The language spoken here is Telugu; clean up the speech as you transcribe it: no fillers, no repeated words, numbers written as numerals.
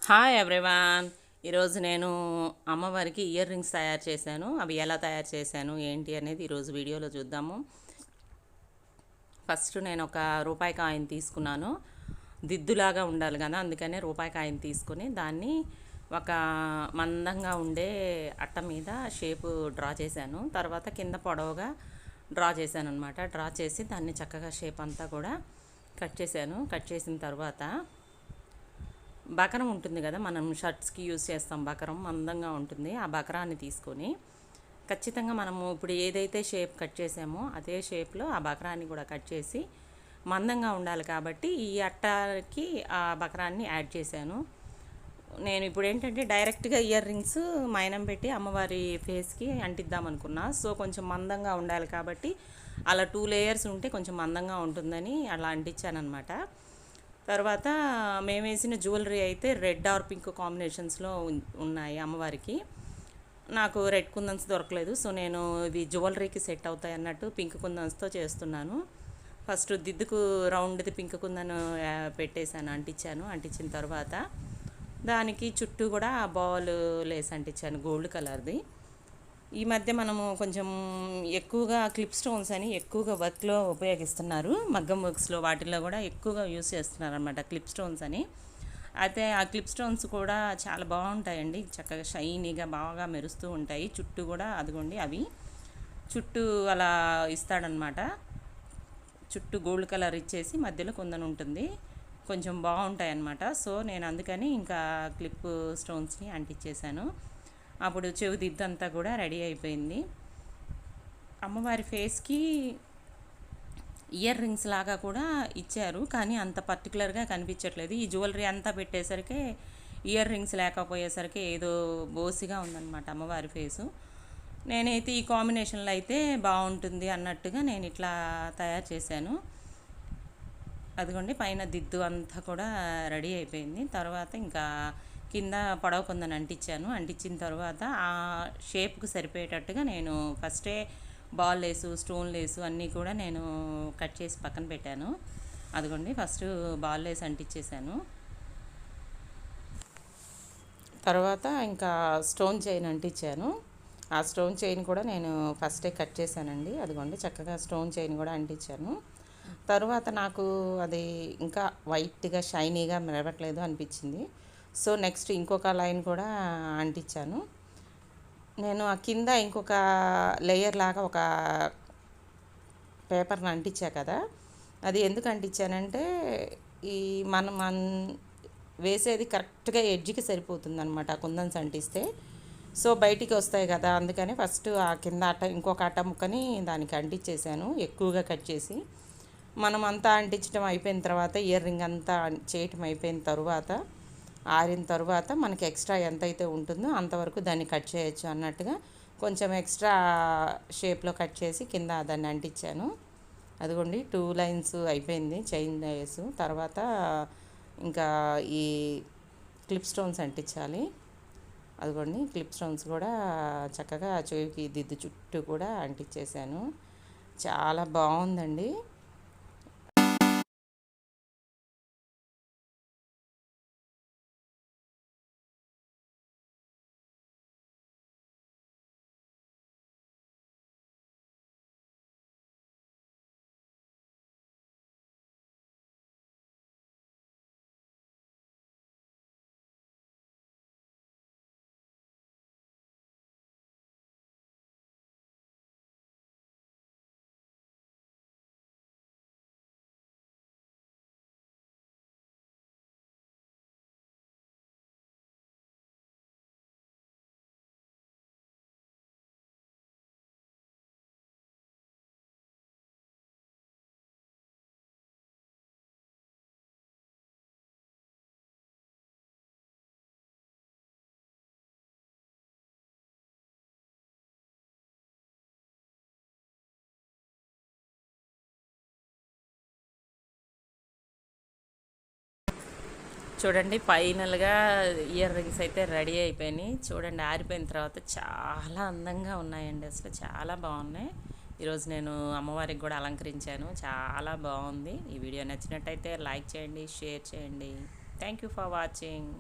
Hi everyone. ఈరోజు నేను అమ్మవారికి ఇయర్ రింగ్స్ తయారు చేశాను. అవి ఎలా తయారు చేశాను ఏంటి అనేది ఈరోజు వీడియోలో చూద్దాము. ఫస్ట్ నేను ఒక రూపాయి కాయిన్ తీసుకున్నాను. దిద్దులాగా ఉండాలి కదా, అందుకనే రూపాయి కాయిన్ తీసుకుని దాన్ని ఒక మందంగా ఉండే అట్ట మీద షేపు డ్రా చేశాను. తర్వాత కింద పొడవుగా డ్రా చేశాను అనమాట. డ్రా చేసి దాన్ని చక్కగా షేప్ అంతా కూడా కట్ చేశాను. కట్ చేసిన తర్వాత బకరం ఉంటుంది కదా, మనం షర్ట్స్కి యూజ్ చేస్తాం. బకరం మందంగా ఉంటుంది. ఆ బకరాన్ని తీసుకొని ఖచ్చితంగా మనము ఇప్పుడు ఏదైతే షేప్ కట్ చేసామో అదే షేప్లో ఆ బకరాన్ని కూడా కట్ చేసి మందంగా ఉండాలి కాబట్టి ఈ అట్టకి ఆ బకరాన్ని యాడ్ చేశాను. నేను ఇప్పుడు ఏంటంటే డైరెక్ట్గా ఇయర్ రింగ్స్ మైనం పెట్టి అమ్మవారి ఫేస్కి అంటిద్దాం అనుకున్నా. సో కొంచెం మందంగా ఉండాలి కాబట్టి అలా 2 లేయర్స్ ఉంటే కొంచెం మందంగా ఉంటుందని అలా అంటించాను అనమాట. తర్వాత మేము వేసిన జ్యువెలరీ అయితే రెడ్ ఆర్ పింక్ కాంబినేషన్స్లో ఉన్నాయి అమ్మవారికి. నాకు రెడ్ కుందన్స్ దొరకలేదు, సో నేను ఇవి జ్యువెలరీకి సెట్ అవుతాయి అన్నట్టు పింక్ కుందన్స్తో చేస్తున్నాను. ఫస్ట్ దిద్దుకు రౌండ్ది పింక్ కుందన్ పెట్టేశాను, అంటించాను. అంటించిన తర్వాత దానికి చుట్టూ కూడా బాల్ లేస్ అంటించాను, గోల్డ్ కలర్ది. ఈ మధ్య మనము కొంచెం ఎక్కువగా క్లిప్ స్టోన్స్ అని ఎక్కువగా వర్క్లో ఉపయోగిస్తున్నారు. మగ్గం వర్క్స్లో వాటిల్లో కూడా ఎక్కువగా యూస్ చేస్తున్నారు అనమాట క్లిప్ స్టోన్స్ అని. అయితే ఆ క్లిప్ స్టోన్స్ కూడా చాలా బాగుంటాయండి, చక్కగా షైనీగా బాగా మెరుస్తూ ఉంటాయి. చుట్టూ కూడా అదిగోండి అవి చుట్టూ అలా ఇస్తాడనమాట. చుట్టూ గోల్డ్ కలర్ ఇచ్చేసి మధ్యలో కుందన్ ఉంటుంది, కొంచెం బాగుంటాయి అన్నమాట. సో నేను అందుకని ఇంకా క్లిప్ స్టోన్స్ని అంటించేశాను. అప్పుడు చెవి దిద్దంతా కూడా రెడీ అయిపోయింది. అమ్మవారి ఫేస్కి ఇయర్ రింగ్స్ లాగా కూడా ఇచ్చారు, కానీ అంత పర్టికులర్గా కనిపించట్లేదు. ఈ జ్యువెలరీ అంతా పెట్టేసరికి ఇయర్ రింగ్స్ లేకపోయేసరికి ఏదో బోసిగా ఉందన్నమాట అమ్మవారి ఫేసు. నేనైతే ఈ కాంబినేషన్లో అయితే బాగుంటుంది అన్నట్టుగా నేను ఇట్లా తయారు చేశాను. అదిగోండి పైన దిద్దు అంతా కూడా రెడీ అయిపోయింది. తర్వాత ఇంకా కింద పొడవ కుందని అంటించాను. అంటించిన తర్వాత ఆ షేప్కి సరిపోయేటట్టుగా నేను ఫస్టే బాల్ లేసు, స్టోన్ లేసు అన్నీ కూడా నేను కట్ చేసి పక్కన పెట్టాను. అదిగోండి ఫస్ట్ బాల్ లేస్ అంటించేసాను. తర్వాత ఇంకా స్టోన్ చైన్ అంటించాను. ఆ స్టోన్ చైన్ కూడా నేను ఫస్టే కట్ చేశానండి. అదిగోండి చక్కగా స్టోన్ చైన్ కూడా అంటించాను. తర్వాత నాకు అది ఇంకా వైట్గా షైనీగా మెరవట్లేదు అనిపించింది. సో నెక్స్ట్ ఇంకొక లైన్ కూడా అంటించాను. నేను ఆ కింద ఇంకొక లేయర్ లాగా ఒక పేపర్ని అంటించా కదా, అది ఎందుకు అంటించానంటే ఈ మనం వేసేది కరెక్ట్గా ఎడ్జ్కి సరిపోతుంది అనమాట కుందన్స్ అంటిస్తే. సో బయటికి వస్తాయి కదా, అందుకని ఫస్ట్ ఆ కింద అట్ట ఇంకొక అట్ట ముక్కని దానికి అంటించేసాను ఎక్కువగా కట్ చేసి. మనం అంతా అంటించడం అయిపోయిన తర్వాత ఇయర్ రింగ్ అంతా చేయటం అయిపోయిన తర్వాత ఆరిన తర్వాత మనకి ఎక్స్ట్రా ఎంతైతే ఉంటుందో అంతవరకు దాన్ని కట్ చేయొచ్చు అన్నట్టుగా కొంచెం ఎక్స్ట్రా షేప్లో కట్ చేసి కింద దాన్ని అంటించాను. అదిగోండి 2 లైన్స్ అయిపోయింది చైన్ లేస్. తర్వాత ఇంకా ఈ క్లిప్ స్టోన్స్ అంటించాలి. అదిగోండి క్లిప్ స్టోన్స్ కూడా చక్కగా చెవికి దిద్దు చుట్టూ కూడా అంటించేసాను. చాలా బాగుందండి. చూడండి ఫైనల్గా ఇయర్ రింగ్స్ అయితే రెడీ అయిపోయినాయి. చూడండి ఆరిపోయిన తర్వాత చాలా అందంగా ఉన్నాయండి, అసలు చాలా బాగున్నాయి. ఈరోజు నేను అమ్మవారికి కూడా అలంకరించాను, చాలా బాగుంది. ఈ వీడియో నచ్చినట్టయితే లైక్ చేయండి, షేర్ చేయండి. Thank you for watching.